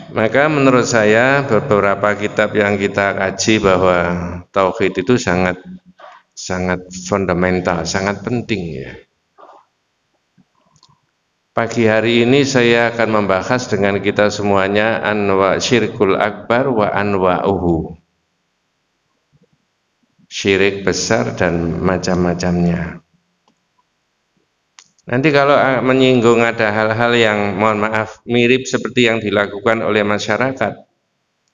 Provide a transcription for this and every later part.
Maka menurut saya beberapa kitab yang kita kaji bahwa tauhid itu sangat fundamental, sangat penting ya. Pagi hari ini saya akan membahas dengan kita semuanya anwa syirkul akbar wa anwa'uhu. Syirik besar dan macam-macamnya. Nanti kalau menyinggung ada hal-hal yang mohon maaf mirip seperti yang dilakukan oleh masyarakat,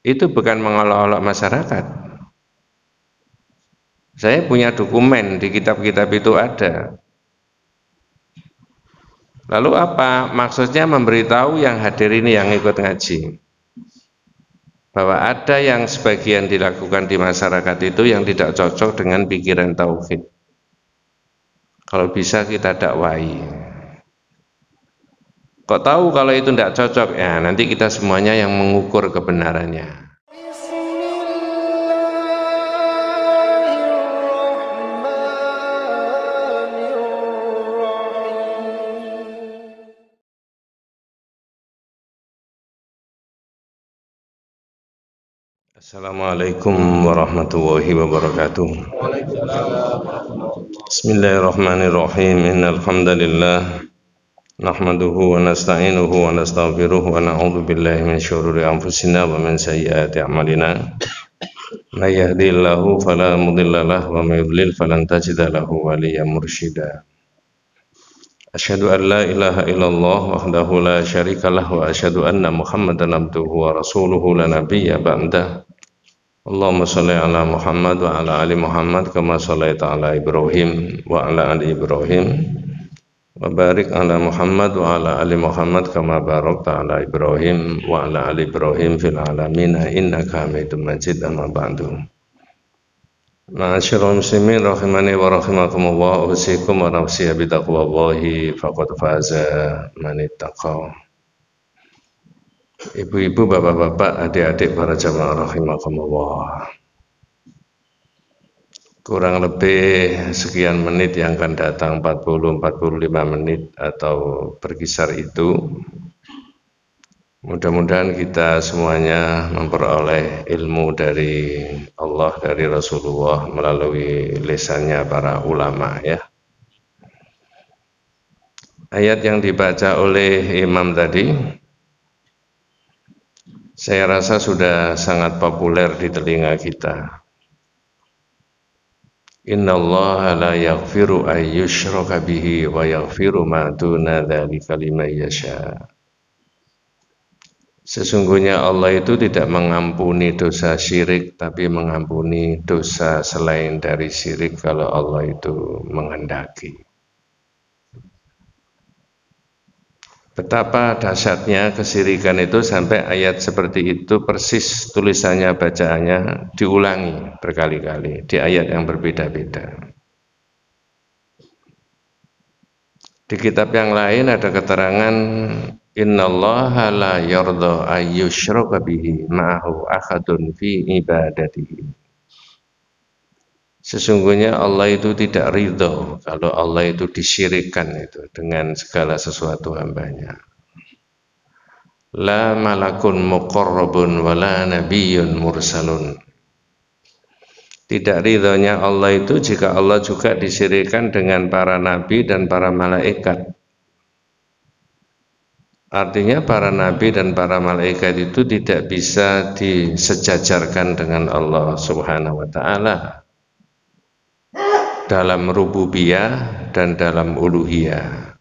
itu bukan mengolok-olok masyarakat. Saya punya dokumen di kitab-kitab itu ada. Lalu apa? Maksudnya memberitahu yang hadir ini yang ikut ngaji bahwa ada yang sebagian dilakukan di masyarakat itu yang tidak cocok dengan pikiran tauhid. Kalau bisa kita dakwai. Kok tahu kalau itu tidak cocok? Ya nanti kita semuanya yang mengukur kebenarannya. Assalamualaikum warahmatullahi wabarakatuh. Bismillahirrahmanirrahim. Innal hamdalillah nahmaduhu wa nasta'inuhu wa nastaghfiruh wa na'udzu billahi min syururi anfusina wa min sayyiati a'malina. May yahdihillahu fala mudilla lahu wa may yudlil falan tajida lahu waliyyan mursyida. Asyhadu an la ilaha illallah wahdahu la syarikalah wa asyhadu anna Muhammadan abduhu wa rasuluhu la nabiyya ba'dah. Allahumma sholli ala Muhammad wa ala ali Muhammad kama shallaita ala Ibrahim wa ala ali Ibrahim wa barik ala Muhammad wa ala ali Muhammad kama barakta ala Ibrahim wa ala ali Ibrahim fil alamin innaka Hamidum Majid. Amma ba'du. Ma'asyiral muslimin rahimani wa rahimakumullah, usikum wa nafsi bi taqwallahi faqad faza man ittaqa. Ibu-ibu, bapak-bapak, adik-adik para jamaah rahimakumullah. Kurang lebih sekian menit yang akan datang, 40-45 menit atau berkisar itu. Mudah-mudahan kita semuanya memperoleh ilmu dari Allah, dari Rasulullah melalui lisannya para ulama ya. Ayat yang dibaca oleh imam tadi saya rasa sudah sangat populer di telinga kita. Innallaha la yaghfiru ay yushraka bihi wa yaghfiru ma duna dzalika liman yasha. Sesungguhnya Allah itu tidak mengampuni dosa syirik, tapi mengampuni dosa selain dari syirik kalau Allah itu menghendaki. Betapa dahsyatnya kesyirikan itu sampai ayat seperti itu persis tulisannya, bacaannya diulangi berkali-kali di ayat yang berbeda-beda. Di kitab yang lain ada keterangan innallaha la yardha ayyushraka bihi ma'ahu ahadun fi ibadatihi. Sesungguhnya Allah itu tidak ridho kalau Allah itu disyirikkan itu dengan segala sesuatu hambanya. La malakun muqarrabun wa la nabiyyun mursalun. Tidak ridhonya Allah itu jika Allah juga disyirikkan dengan para nabi dan para malaikat. Artinya para nabi dan para malaikat itu tidak bisa disejajarkan dengan Allah Subhanahu wa taala dalam rububiyah dan dalam uluhiyah.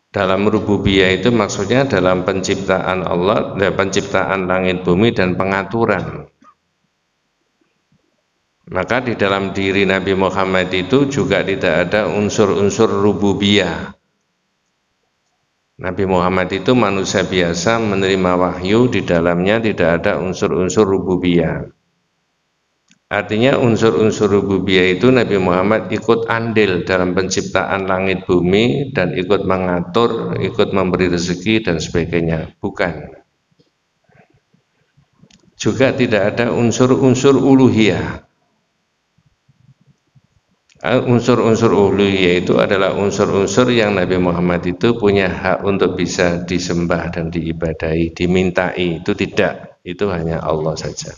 Dalam rububiyah itu maksudnya dalam penciptaan Allah, penciptaan langit bumi dan pengaturan. Maka di dalam diri Nabi Muhammad itu juga tidak ada unsur-unsur rububiyah. Nabi Muhammad itu manusia biasa menerima wahyu, di dalamnya tidak ada unsur-unsur rububiyah. Artinya unsur-unsur rububiyah itu Nabi Muhammad ikut andil dalam penciptaan langit bumi dan ikut mengatur, ikut memberi rezeki dan sebagainya. Bukan. Juga tidak ada unsur-unsur uluhiyah. Unsur-unsur uluhiyah itu adalah unsur-unsur yang Nabi Muhammad itu punya hak untuk bisa disembah dan diibadahi, dimintai. Itu tidak, itu hanya Allah saja.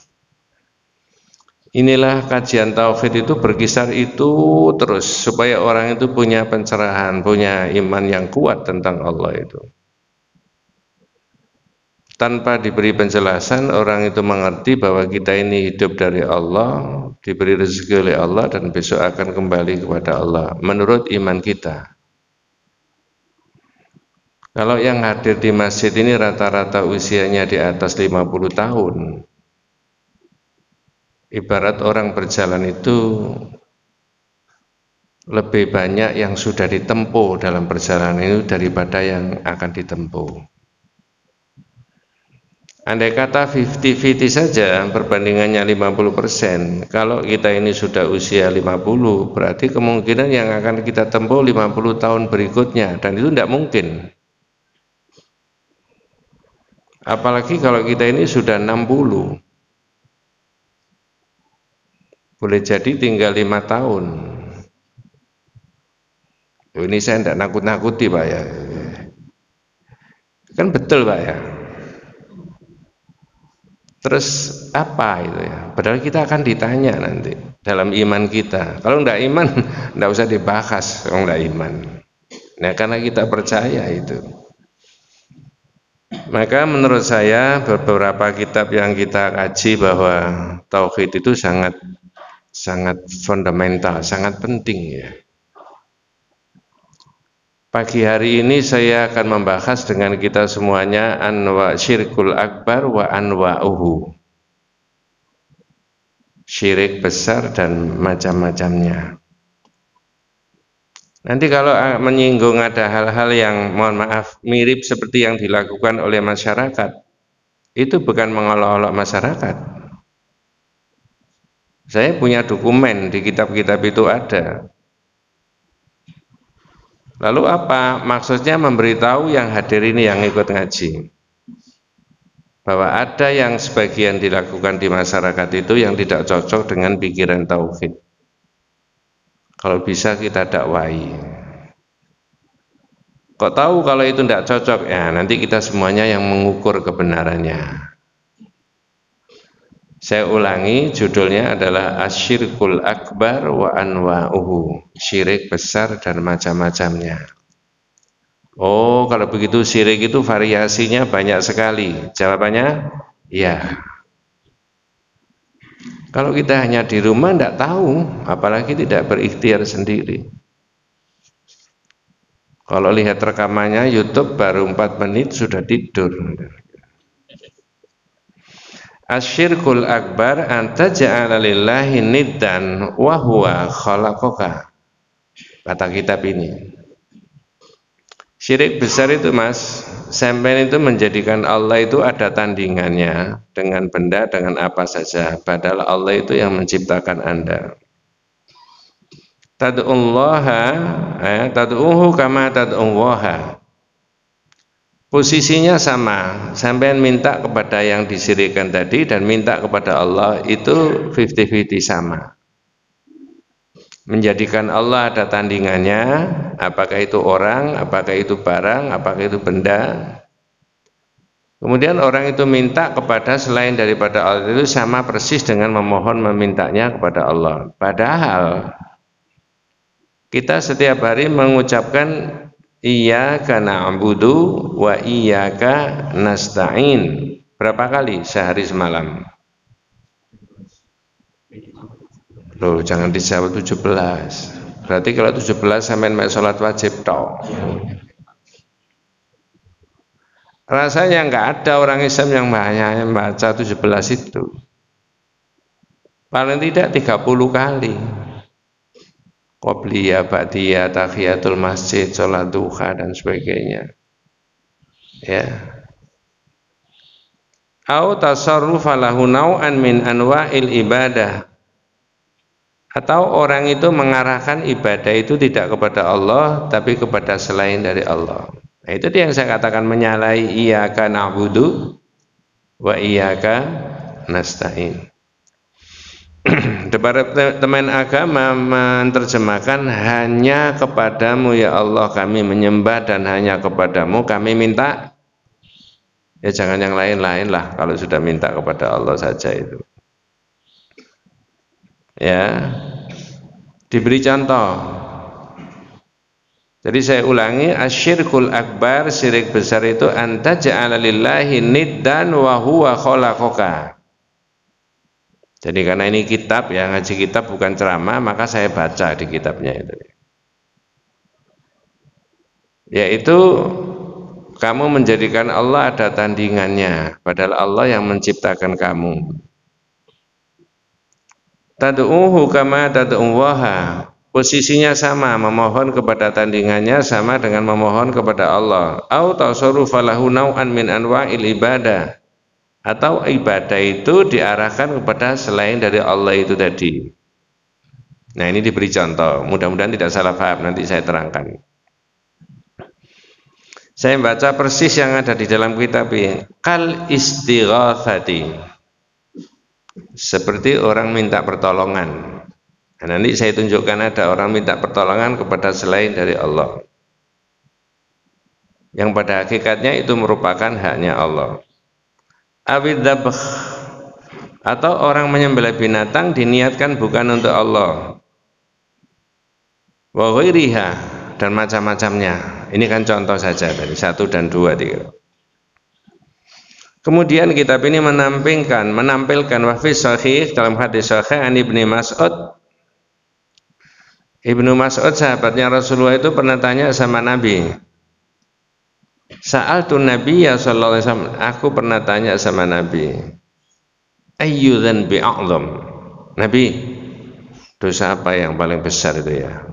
Inilah kajian tauhid itu berkisar itu terus supaya orang itu punya pencerahan, punya iman yang kuat tentang Allah itu. Tanpa diberi penjelasan, orang itu mengerti bahwa kita ini hidup dari Allah, diberi rezeki oleh Allah, dan besok akan kembali kepada Allah menurut iman kita. Kalau yang hadir di masjid ini rata-rata usianya di atas 50 tahun, ibarat orang berjalan itu lebih banyak yang sudah ditempuh dalam perjalanan itu daripada yang akan ditempuh. Andai kata 50-50 saja perbandingannya 50%, kalau kita ini sudah usia 50, berarti kemungkinan yang akan kita tempuh 50 tahun berikutnya, dan itu tidak mungkin. Apalagi kalau kita ini sudah 60, boleh jadi tinggal 5 tahun. Ini saya tidak nakut-nakuti Pak ya, kan betul Pak ya. Terus apa itu ya? Padahal kita akan ditanya nanti dalam iman kita. Kalau tidak iman, tidak usah dibahas kalau tidak iman. Nah, karena kita percaya itu. Maka menurut saya beberapa kitab yang kita kaji bahwa tauhid itu sangat fundamental, sangat penting ya. Pagi hari ini saya akan membahas dengan kita semuanya anwa syirkul akbar wa anwa'uhu. Syirik besar dan macam-macamnya. Nanti kalau menyinggung ada hal-hal yang mohon maaf mirip seperti yang dilakukan oleh masyarakat, itu bukan mengolok-olok masyarakat. Saya punya dokumen di kitab-kitab itu ada. Lalu apa maksudnya memberitahu yang hadir ini yang ikut ngaji bahwa ada yang sebagian dilakukan di masyarakat itu yang tidak cocok dengan pikiran tauhid. Kalau bisa kita dakwai. Kok tahu kalau itu tidak cocok? Ya nanti kita semuanya yang mengukur kebenarannya. Saya ulangi, judulnya adalah Asyirkul Akbar wa Anwa'uhu, syirik besar dan macam-macamnya. Oh, kalau begitu syirik itu variasinya banyak sekali. Jawabannya, ya. Kalau kita hanya di rumah tidak tahu, apalagi tidak berikhtiar sendiri. Kalau lihat rekamannya YouTube baru 4 menit sudah tidur. Asyirkul akbar anta ja'ala lillahi niddan wa huwa khalaqaka. Kata kitab ini. Syirik besar itu Mas, sampai itu menjadikan Allah itu ada tandingannya dengan benda, dengan apa saja. Padahal Allah itu yang menciptakan Anda. Tad'uhu kama tad'uwaha. Posisinya sama, sampean minta kepada yang disyirikkan tadi dan minta kepada Allah itu 50-50 sama. Menjadikan Allah ada tandingannya, apakah itu orang, apakah itu barang, apakah itu benda. Kemudian orang itu minta kepada selain daripada Allah itu sama persis dengan memohon memintanya kepada Allah. Padahal kita setiap hari mengucapkan iyyaka na'budu wa iyyaka nasta'in. Berapa kali sehari semalam? Loh, jangan dijawab 17. Berarti kalau 17 sampai main sholat wajib toh. Rasanya enggak ada orang Islam yang banyak baca 17 itu. Paling tidak 30 kali. Qobliyah, ba'diyah, tahiyatul masjid, sholat duha dan sebagainya. Ya. Au tasarrufa lahu naw'an min anwa'il ibadah. Atau orang itu mengarahkan ibadah itu tidak kepada Allah tapi kepada selain dari Allah. Nah, itu yang saya katakan menyalahi iyyaka na'budu wa iyyaka nasta'in. Departemen Agama menerjemahkan hanya kepadamu ya Allah kami menyembah dan hanya kepadamu kami minta. Ya jangan yang lain-lain lah kalau sudah minta kepada Allah saja itu. Ya, diberi contoh. Jadi saya ulangi, asyirkul akbar, syirik besar itu anta ja'ala lillahi niddan wa huwa khalaqaka. Jadi karena ini kitab ya, ngaji kitab bukan ceramah, maka saya baca di kitabnya itu. Yaitu kamu menjadikan Allah ada tandingannya, padahal Allah yang menciptakan kamu. Tad'uhu kama tad'uwaha. Posisinya sama, memohon kepada tandingannya sama dengan memohon kepada Allah. Au tasarrufa lahu naw'an min anwa'il ibadah. Atau ibadah itu diarahkan kepada selain dari Allah itu tadi. Nah, ini diberi contoh. Mudah-mudahan tidak salah paham, nanti saya terangkan. Saya baca persis yang ada di dalam kitab ini. Kal istighatsati. Seperti orang minta pertolongan. Nah, nanti saya tunjukkan ada orang minta pertolongan kepada selain dari Allah. Yang pada hakikatnya itu merupakan haknya Allah. Awidzabh, atau orang menyembelih binatang diniatkan bukan untuk Allah. Wa ghairiha, dan macam-macamnya. Ini kan contoh saja tadi 1 dan 2 3. Kemudian kitab ini menampilkan wafis sahih dalam hadis sahih an Ibnu Mas'ud. Ibnu Mas'ud sahabatnya Rasulullah itu pernah tanya sama Nabi. Sa'altu Nabiyya sallallahu alaihi wasallam, aku pernah tanya sama Nabi. Ayyu dzanbi a'dzam? Nabi, dosa apa yang paling besar itu ya?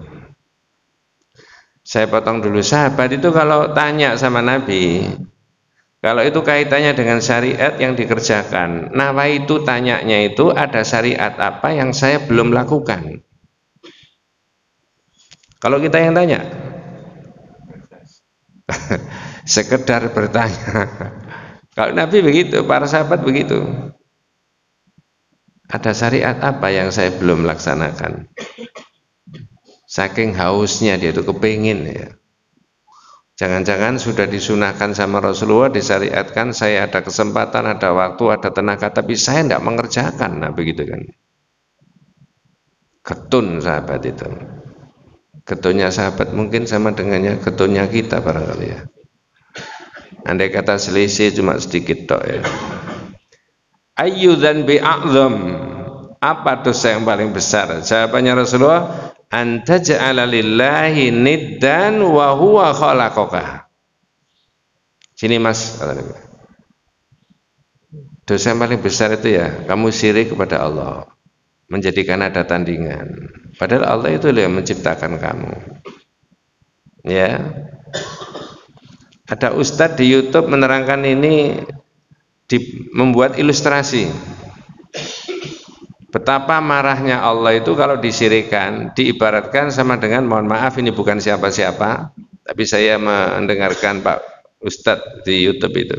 Saya potong dulu, sahabat itu kalau tanya sama Nabi, kalau itu kaitannya dengan syariat yang dikerjakan, nawa itu tanyanya itu ada syariat apa yang saya belum lakukan. Kalau kita yang tanya, sekedar bertanya. Kalau Nabi begitu, para sahabat begitu. Ada syariat apa yang saya belum laksanakan? Saking hausnya dia itu kepingin ya. Jangan-jangan sudah disunahkan sama Rasulullah, disyariatkan, saya ada kesempatan, ada waktu, ada tenaga, tapi saya tidak mengerjakan. Nah begitu kan. Ketun sahabat itu. Ketunnya sahabat mungkin sama dengannya ketunnya kita barangkali ya. Andai kata selisih cuma sedikit tok ya. Ayyu dzanbi a'dzam, apa dosa yang paling besar? Jawabannya Rasulullah, anta ja'ala lillahi niddan wa huwa khalaqaka. Sini Mas, dosa yang paling besar itu ya kamu syirik kepada Allah, menjadikan ada tandingan. Padahal Allah itu yang menciptakan kamu. Ya. Ada ustadz di YouTube menerangkan ini, membuat ilustrasi. Betapa marahnya Allah itu kalau disyirikan, diibaratkan sama dengan, mohon maaf ini bukan siapa-siapa, tapi saya mendengarkan Pak Ustadz di YouTube itu.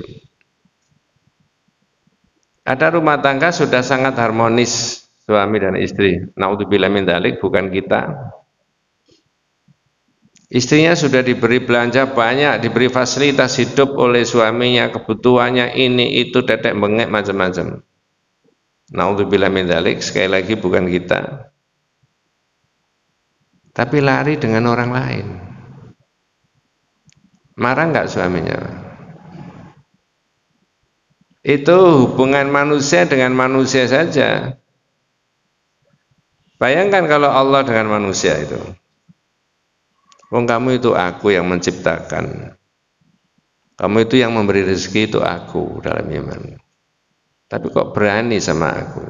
Ada rumah tangga sudah sangat harmonis, suami dan istri. Naudzubillah min dzalik, bukan kita. Istrinya sudah diberi belanja banyak, diberi fasilitas hidup oleh suaminya, kebutuhannya ini itu tetek bengek macam-macam. Naudzubillah min dzalik, sekali lagi bukan kita. Tapi lari dengan orang lain. Marah enggak suaminya? Itu hubungan manusia dengan manusia saja. Bayangkan kalau Allah dengan manusia itu. Wong kamu itu aku yang menciptakan. Kamu itu yang memberi rezeki, itu aku dalam iman. Tapi kok berani sama aku?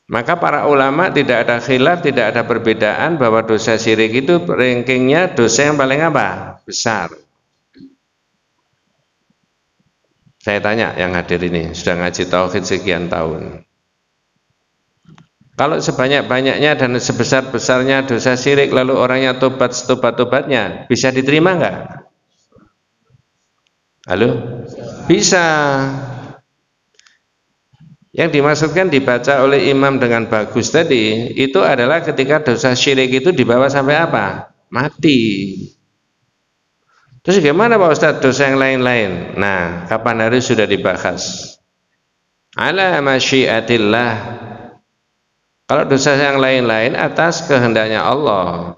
Maka para ulama tidak ada khilaf, tidak ada perbedaan bahwa dosa syirik itu rankingnya dosa yang paling apa? Besar. Saya tanya yang hadir ini, sudah ngaji tauhid sekian tahun. Kalau sebanyak-banyaknya dan sebesar-besarnya dosa syirik lalu orangnya tobat setobat-tobatnya, bisa diterima enggak? Halo? Bisa. Yang dimaksudkan dibaca oleh imam dengan bagus tadi itu adalah ketika dosa syirik itu dibawa sampai apa? Mati. Terus gimana Pak Ustadz dosa yang lain-lain? Nah, kapan hari sudah dibahas. Ala masyiatillah. Kalau dosa yang lain-lain atas kehendaknya Allah,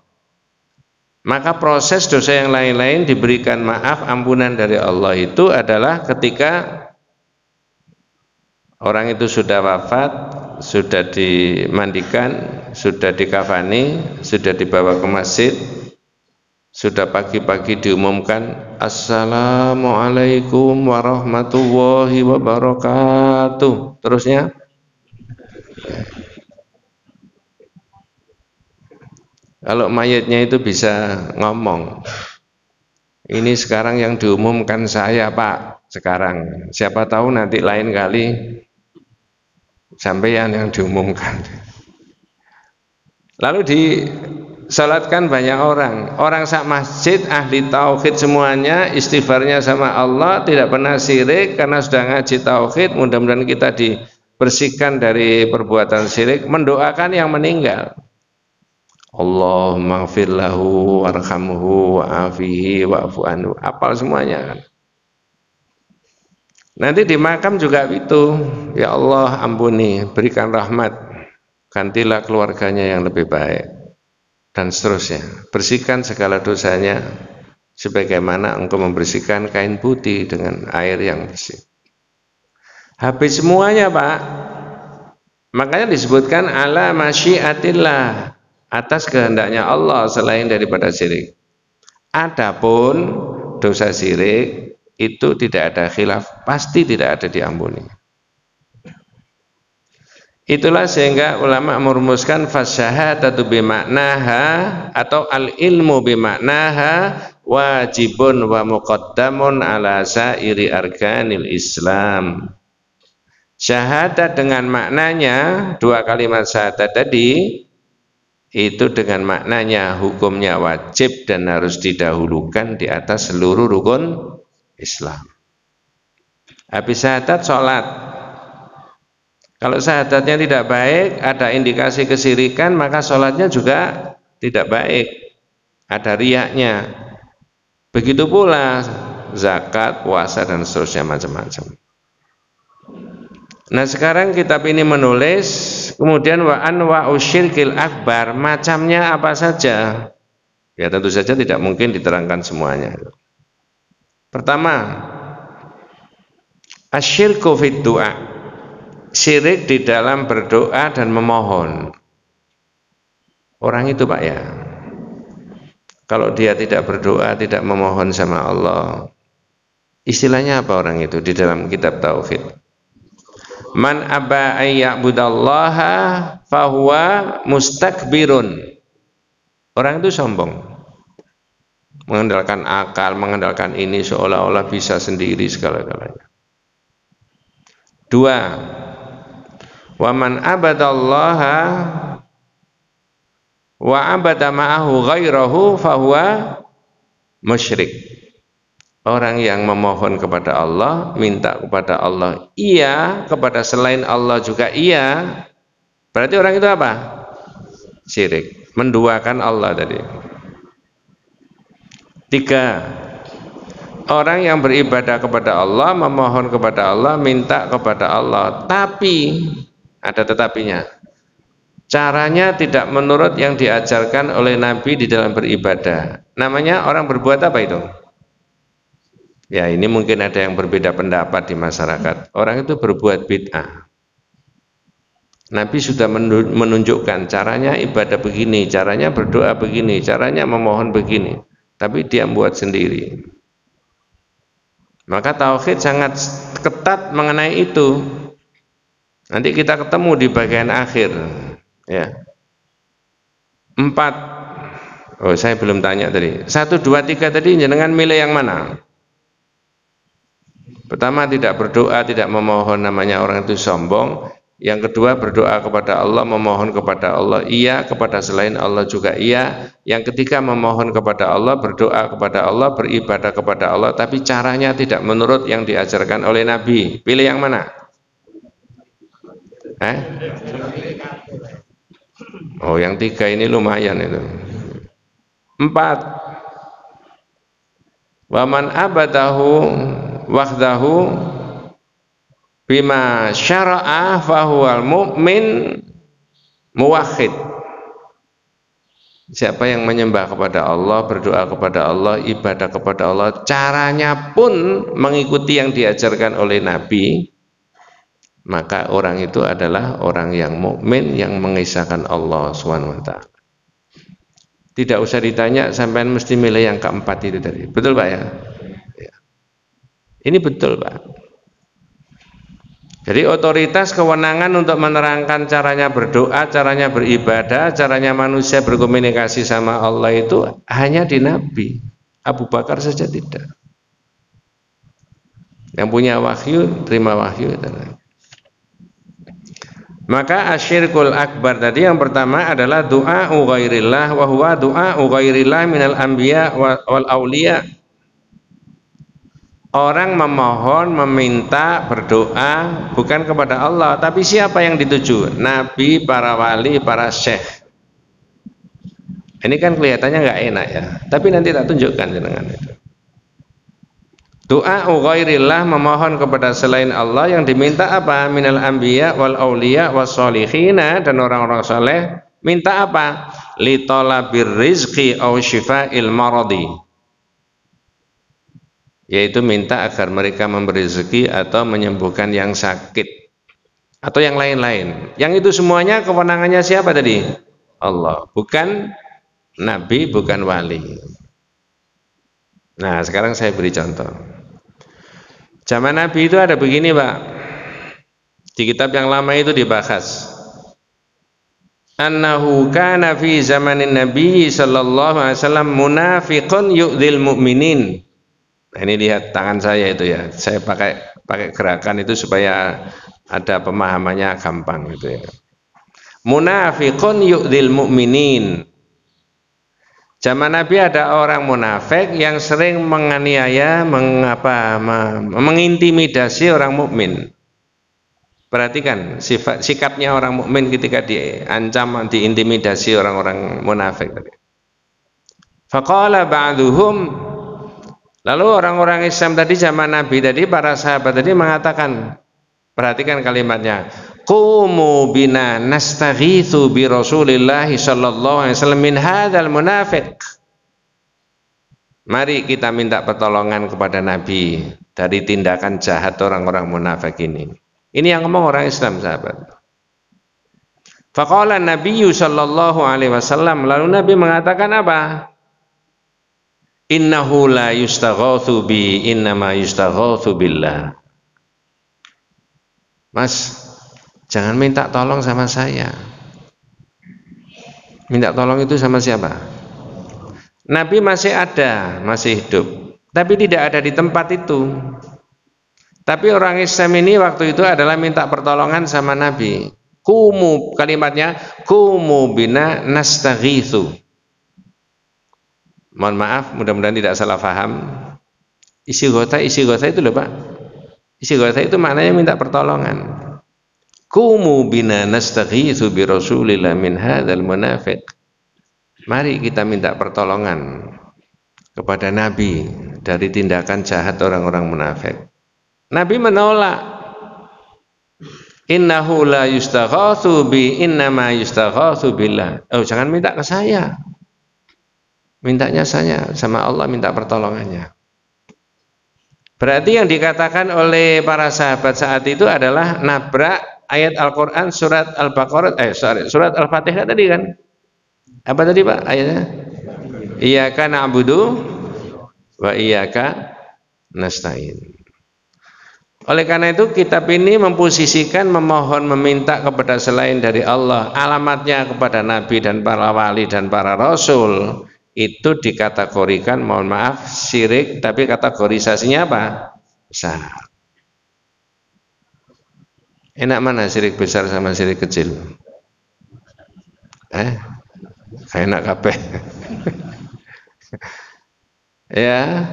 maka proses dosa yang lain-lain diberikan maaf ampunan dari Allah itu adalah ketika orang itu sudah wafat, sudah dimandikan, sudah dikafani, sudah dibawa ke masjid, sudah pagi-pagi diumumkan Assalamualaikum warahmatullahi wabarakatuh. Terusnya kalau mayatnya itu bisa ngomong, ini sekarang yang diumumkan saya Pak, sekarang. Siapa tahu nanti lain kali sampeyan yang diumumkan. Lalu disalatkan banyak orang sak masjid ahli tauhid semuanya, istighfarnya sama Allah, tidak pernah syirik karena sudah ngaji tauhid. Mudah-mudahan kita dibersihkan dari perbuatan syirik, mendoakan yang meninggal. Allahumma ighfir lahu warhamhu wa'afihi wa'fu anhu. Apal semuanya kan. Nanti di makam juga itu, ya Allah ampuni, berikan rahmat, gantilah keluarganya yang lebih baik, dan seterusnya. Bersihkan segala dosanya sebagaimana engkau membersihkan kain putih dengan air yang bersih. Habis semuanya Pak. Makanya disebutkan ala masyiatillah, atas kehendaknya Allah selain daripada syirik. Adapun dosa syirik itu tidak ada khilaf, pasti tidak ada diampuni. Itulah sehingga ulama merumuskan fasyahadatu bimaknaha atau al-ilmu bimaknaha wajibun wa muqaddamun ala sairi arkanil Islam. Syahadat dengan maknanya, dua kalimat syahadat tadi itu dengan maknanya hukumnya wajib dan harus didahulukan di atas seluruh rukun Islam. Habis syahadat sholat. Kalau syahadatnya tidak baik, ada indikasi kesyirikan, maka sholatnya juga tidak baik, ada riyaknya. Begitu pula zakat, puasa dan seterusnya macam-macam. Nah sekarang kitab ini menulis kemudian wa anwa'u syirkil akbar, macamnya apa saja? Ya tentu saja tidak mungkin diterangkan semuanya. Pertama, asyirku fid du'a, syirik di dalam berdoa dan memohon. Orang itu Pak ya, kalau dia tidak berdoa, tidak memohon sama Allah, istilahnya apa orang itu di dalam kitab tauhid? Man aba ayya'budallaha fahuwa mustakbirun. Orang itu sombong, mengandalkan akal, mengandalkan ini seolah-olah bisa sendiri segala-galanya. Dua, wa man abadallaha wa abada ma'ahu ghairahu fahuwa musyrik. Orang yang memohon kepada Allah, minta kepada Allah iya, kepada selain Allah juga iya, berarti orang itu apa? Syirik, menduakan Allah tadi. Tiga, orang yang beribadah kepada Allah, memohon kepada Allah, minta kepada Allah, tapi ada tetapinya, caranya tidak menurut yang diajarkan oleh Nabi di dalam beribadah. Namanya orang berbuat apa itu? Ya ini mungkin ada yang berbeda pendapat di masyarakat. Orang itu berbuat bid'ah. Nabi sudah menunjukkan caranya ibadah begini, caranya berdoa begini, caranya memohon begini, tapi dia buat sendiri. Maka tauhid sangat ketat mengenai itu. Nanti kita ketemu di bagian akhir. Ya. 4. Oh saya belum tanya tadi. 1, 2, 3 tadi jenengan milih yang mana? Pertama tidak berdoa, tidak memohon, namanya orang itu sombong. Yang kedua berdoa kepada Allah, memohon kepada Allah iya, kepada selain Allah juga iya. Yang ketiga memohon kepada Allah, berdoa kepada Allah, beribadah kepada Allah, tapi caranya tidak menurut yang diajarkan oleh Nabi. Pilih yang mana? Eh? Oh, yang 3 ini lumayan itu. 4. Waman abadahu wahdahu bima syara'a fahuwal mu'min muwahhid. Siapa yang menyembah kepada Allah, berdoa kepada Allah, ibadah kepada Allah, caranya pun mengikuti yang diajarkan oleh Nabi, maka orang itu adalah orang yang mukmin yang mengisahkan Allah SWT. Tidak usah ditanya, sampean mesti milih yang keempat itu tadi. Betul Pak ya? Ini betul Pak. Jadi otoritas kewenangan untuk menerangkan caranya berdoa, caranya beribadah, caranya manusia berkomunikasi sama Allah itu hanya di Nabi. Abu Bakar saja tidak. Yang punya wahyu, terima wahyu. Maka asyirkul akbar tadi yang pertama adalah doa ghairillah wa huwa doa ghairillah minal anbiya wal auliya. Orang memohon, meminta, berdoa bukan kepada Allah, tapi siapa yang dituju? Nabi, para wali, para syekh. Ini kan kelihatannya nggak enak ya, tapi nanti tak tunjukkan jenengan itu. Doa ghairillah, memohon kepada selain Allah, yang diminta apa? Minal anbiya wal auliya was solihina, dan orang-orang soleh. Minta apa? Li talabir rizqi aw syifa'il maradi, yaitu minta agar mereka memberi rezeki atau menyembuhkan yang sakit atau yang lain-lain. Yang itu semuanya kewenangannya siapa tadi? Allah, bukan Nabi, bukan wali. Nah, sekarang saya beri contoh. Zaman Nabi itu ada begini Pak, di kitab yang lama itu dibahas, annahu kana fi zamanin Nabi sallallahu alaihi wasallam munafiqun yu'dzil mu'minin. Nah, ini lihat tangan saya itu ya, saya pakai gerakan itu supaya ada pemahamannya gampang gitu ya. Munafiqun yu'dzil mu'minin. Zaman Nabi ada orang munafik yang sering menganiaya, mengintimidasi orang mukmin. Perhatikan sikapnya orang mukmin ketika diancam, diintimidasi orang-orang munafik tadi. Faqala ba'duhum, lalu orang-orang Islam tadi zaman Nabi tadi, para sahabat tadi mengatakan, perhatikan kalimatnya, qumu bina nastaghitsu bi Rasulillah sallallahu alaihi wasallam min hadzal munafiq. Mari kita minta pertolongan kepada Nabi dari tindakan jahat orang-orang munafik ini. Ini yang ngomong orang Islam, sahabat. Faqala Nabi sallallahu alaihi wasallam, lalu Nabi mengatakan apa? Innahu la yustaghatsu bi, innama yustaghatsu billah. Mas, jangan minta tolong sama saya. Minta tolong itu sama siapa? Nabi masih ada, masih hidup, tapi tidak ada di tempat itu. Tapi orang Islam ini waktu itu adalah minta pertolongan sama Nabi. Kumu, kalimatnya kumu bina nastaghitsu. Mohon maaf, mudah-mudahan tidak salah paham. Istighotsah itu loh Pak. Istighotsah itu maknanya minta pertolongan. Qumu bina nastaghitsu bi Rasulillah min hadzal munafiq. Mari kita minta pertolongan kepada Nabi dari tindakan jahat orang-orang munafik. Nabi menolak. Innahu la yustaghatsu bi, innama yustaghatsu billah. Oh, jangan minta ke saya. Mintanya saya sama Allah, minta pertolongannya. Berarti yang dikatakan oleh para sahabat saat itu adalah nabrak ayat Al-Quran surat Al-Baqarah, surat Al-Fatihah tadi kan. Apa tadi Pak ayatnya? Iyyaka na'budu wa iyyaka nasta'in. Oleh karena itu kitab ini memposisikan memohon, meminta kepada selain dari Allah, alamatnya kepada Nabi dan para wali dan para rasul, itu dikategorikan, mohon maaf, syirik, tapi kategorisasinya apa? Besar. Enak mana syirik besar sama syirik kecil? Enak kabeh. Ya.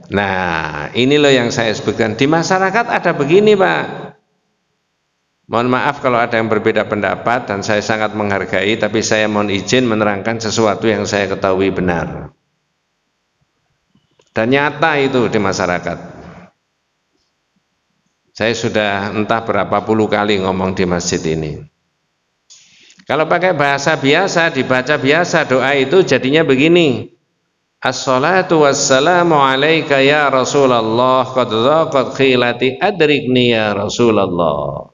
Nah, ini loh yang saya sebutkan. Di masyarakat ada begini Pak. Mohon maaf kalau ada yang berbeda pendapat dan saya sangat menghargai, tapi saya mohon izin menerangkan sesuatu yang saya ketahui benar. Dan nyata itu di masyarakat. Saya sudah entah berapa puluh kali ngomong di masjid ini. Kalau pakai bahasa biasa, dibaca biasa, doa itu jadinya begini. Assalatu wassalamu alaika ya Rasulullah, qad dhaqat khilati adrikni ya Rasulullah.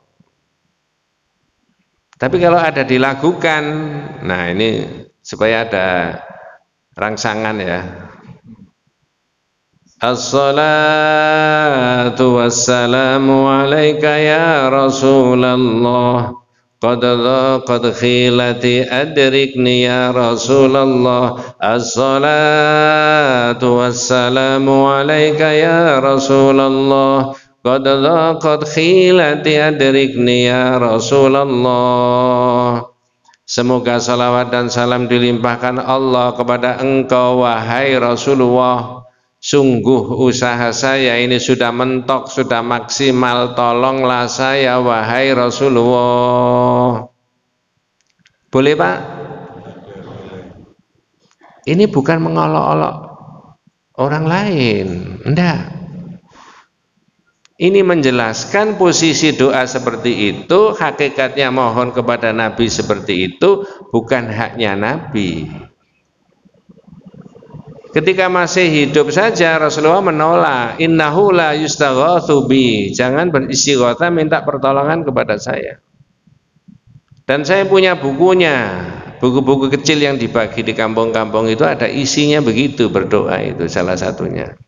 Tapi kalau ada dilakukan, nah ini supaya ada rangsangan ya. Assalatu wassalamu alaika ya Rasulullah, qad khilati adrikni ya Rasulullah. Assalatu wassalamu alaika ya Rasulullah, qad khilati adrikni ya Rasulullah. Semoga salawat dan salam dilimpahkan Allah kepada engkau wahai Rasulullah. Sungguh usaha saya ini sudah mentok, sudah maksimal, tolonglah saya wahai Rasulullah. Boleh Pak? Ini bukan mengolok-olok orang lain, enggak. Ini menjelaskan posisi doa seperti itu, hakikatnya mohon kepada Nabi seperti itu, bukan haknya Nabi. Ketika masih hidup saja Rasulullah menolak, innahu la yustaghatsu bi, jangan beristighatsah minta pertolongan kepada saya. Dan saya punya bukunya, buku-buku kecil yang dibagi di kampung-kampung itu ada isinya begitu, berdoa itu salah satunya.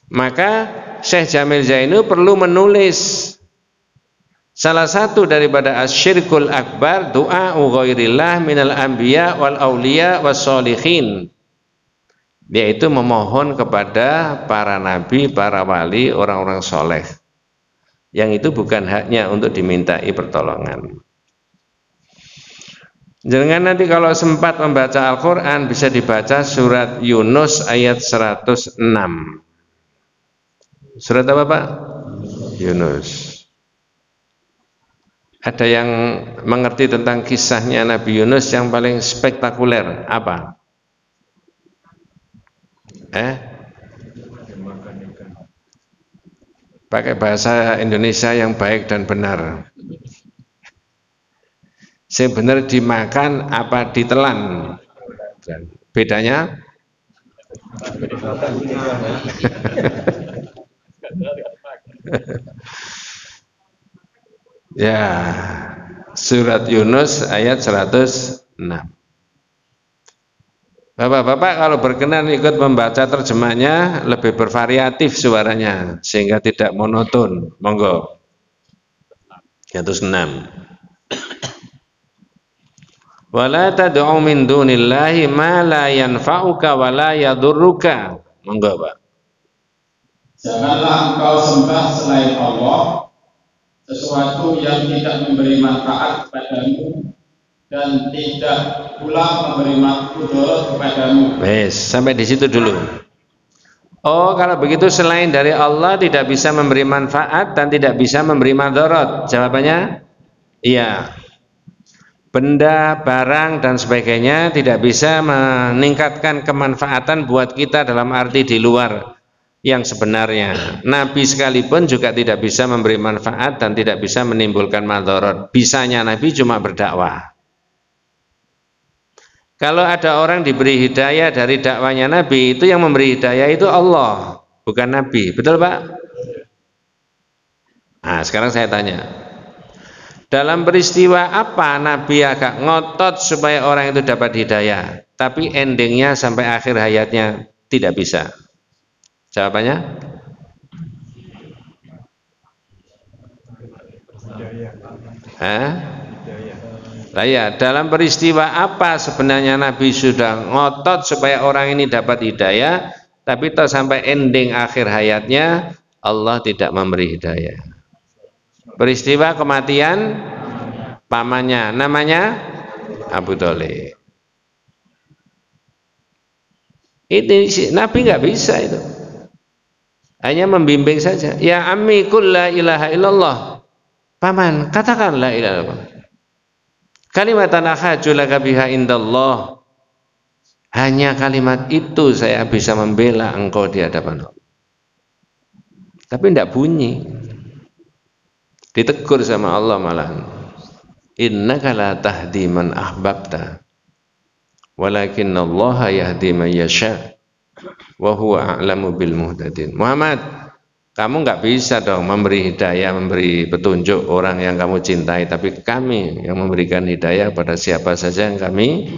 Maka Syekh Jamil Zainu perlu menulis salah satu daripada asyirkul akbar, doa ghairillah minal anbiya wal auliya was sholihin, yaitu memohon kepada para nabi, para wali, orang-orang soleh, yang itu bukan haknya untuk dimintai pertolongan. Jangan nanti kalau sempat membaca Al-Quran bisa dibaca surat Yunus ayat 106. Surat apa Pak? Yunus. Ada yang mengerti tentang kisahnya Nabi Yunus yang paling spektakuler apa? Pakai bahasa Indonesia yang baik dan benar. Sebenarnya dimakan apa ditelan? Bedanya? Ya, surat Yunus ayat 106. Bapak-bapak kalau berkenan ikut membaca terjemahnya lebih bervariatif suaranya sehingga tidak monoton. Monggo. 106. Wala tad'u min dunillahi ma la yanfa'uka wa la yadurruka. Monggo, Pak. Janganlah engkau sembah selain Allah sesuatu yang tidak memberi manfaat kepadamu dan tidak pula memberi mudarat kepadamu. Sampai di situ dulu. Oh, kalau begitu selain dari Allah tidak bisa memberi manfaat dan tidak bisa memberi madarat. Jawabannya iya. Benda, barang dan sebagainya tidak bisa meningkatkan kemanfaatan buat kita dalam arti di luar yang sebenarnya. Nabi sekalipun juga tidak bisa memberi manfaat dan tidak bisa menimbulkan madarat. Bisanya Nabi cuma berdakwah. Kalau ada orang diberi hidayah dari dakwanya Nabi, itu yang memberi hidayah itu Allah, bukan Nabi. Betul Pak? Nah, sekarang saya tanya, dalam peristiwa apa Nabi agak ngotot supaya orang itu dapat hidayah, tapi endingnya sampai akhir hayatnya tidak bisa? Jawabannya? Ya, dalam peristiwa apa sebenarnya Nabi sudah ngotot supaya orang ini dapat hidayah, tapi toh sampai ending akhir hayatnya Allah tidak memberi hidayah. Peristiwa kematian pamannya, namanya Abu Thalib. Ini Nabi nggak bisa itu. Hanya membimbing saja. Ya ammi qul la ilaha illallah. Paman, katakan la ilaha illallah. Kalimatan ahaju laka biha indallah. Hanya kalimat itu saya bisa membela engkau di hadapan Allah. Tapi tidak bunyi. Ditegur sama Allah malahan. Innaka la tahdi man ahbabta. Walakinallaha yahdi man yasha. Wa huwa a'lamu bil muhtadin. Muhammad, kamu nggak bisa dong memberi hidayah, memberi petunjuk orang yang kamu cintai, tapi kami yang memberikan hidayah pada siapa saja yang kami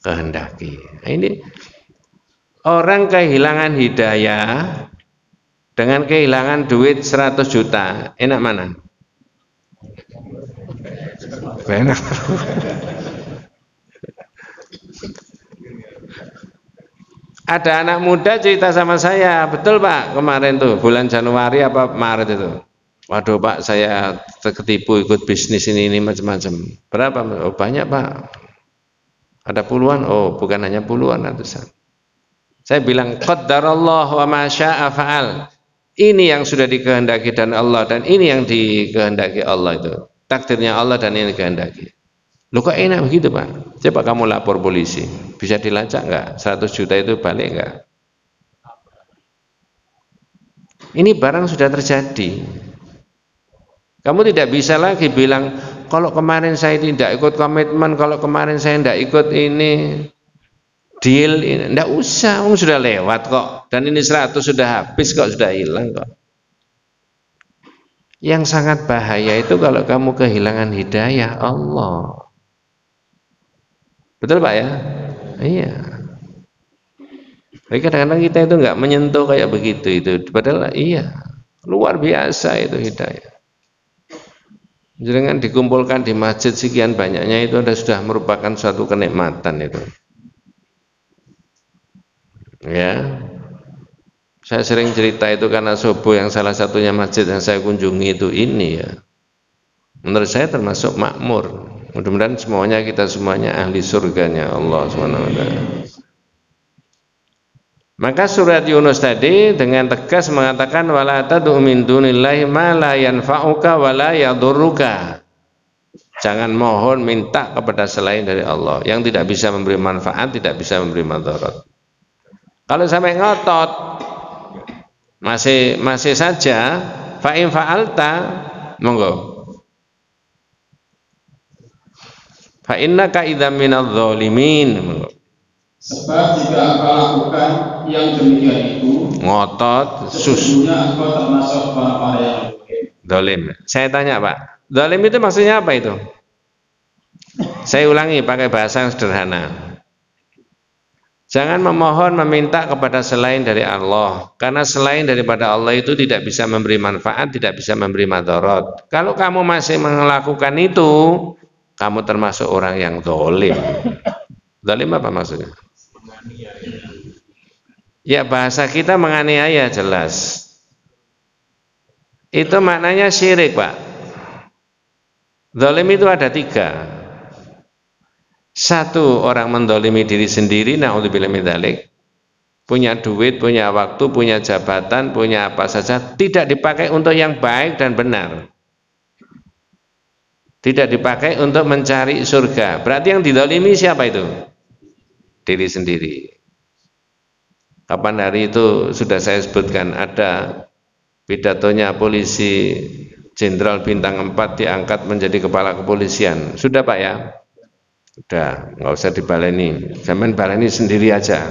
kehendaki. Nah, ini orang kehilangan hidayah dengan kehilangan duit 100 juta, enak mana? Enak. Ada anak muda cerita sama saya, betul Pak, kemarin tuh bulan Januari apa Maret itu. Waduh Pak, saya ketipu ikut bisnis ini macam-macam. Berapa? Oh, banyak Pak. Ada puluhan? Oh, bukan hanya puluhan, ratusan. Saya bilang qaddarallah wa ma syaa fa'al. Ini yang sudah dikehendaki dan Allah, dan ini yang dikehendaki Allah itu. Takdirnya Allah dan ini dikehendaki. Loh kok enak begitu Pak? Coba kamu lapor polisi. Bisa dilacak enggak? 100 juta itu balik enggak? Ini barang sudah terjadi. Kamu tidak bisa lagi bilang, kalau kemarin saya tidak ikut komitmen, kalau kemarin saya tidak ikut ini deal ini, tidak usah, sudah lewat kok. Dan ini 100 sudah habis kok, sudah hilang kok. Yang sangat bahaya itu kalau kamu kehilangan hidayah Allah. Betul Pak ya? Iya. Tapi kadang-kadang kita itu nggak menyentuh kayak begitu itu. Padahal iya, luar biasa itu hidayah. Jangan dikumpulkan di masjid sekian banyaknya itu sudah merupakan suatu kenikmatan itu. Ya, saya sering cerita itu karena subuh yang salah satunya masjid yang saya kunjungi itu ini ya. Menurut saya termasuk makmur. Mudah-mudahan semuanya kita semuanya ahli surganya Allah SWT. Maka surat Yunus tadi dengan tegas mengatakan wala tad'u min dunillahi ma la yanfa'uka wa la yadurruka. Jangan mohon minta kepada selain dari Allah yang tidak bisa memberi manfaat, tidak bisa memberi madarat. Kalau sampai ngotot masih saja fa in fa'alta monggo. Fa innaka idzam minadh dhalimin. Sebab jika engkau lakukan yang demikian itu, ngotot, sesungguhnya engkau termasuk orang-orang yang zalim. Saya tanya Pak, zalim itu maksudnya apa itu? Saya ulangi pakai bahasa yang sederhana. Jangan memohon meminta kepada selain dari Allah, karena selain daripada Allah itu tidak bisa memberi manfaat, tidak bisa memberi madarat. Kalau kamu masih melakukan itu, kamu termasuk orang yang zalim. Zalim apa maksudnya? Ya bahasa kita menganiaya jelas. Itu maknanya syirik Pak. Zalim itu ada 3. Satu, orang mendolimi diri sendiri, na'udzubillah min dzalik. Punya duit, punya waktu, punya jabatan, punya apa saja, tidak dipakai untuk yang baik dan benar. Tidak dipakai untuk mencari surga. Berarti yang didolimi siapa itu? Diri sendiri. Kapan hari itu sudah saya sebutkan, ada pidatonya polisi Jenderal Bintang 4 diangkat menjadi kepala kepolisian. Sudah Pak ya? Sudah, nggak usah dibaleni. Zaman baleni sendiri aja.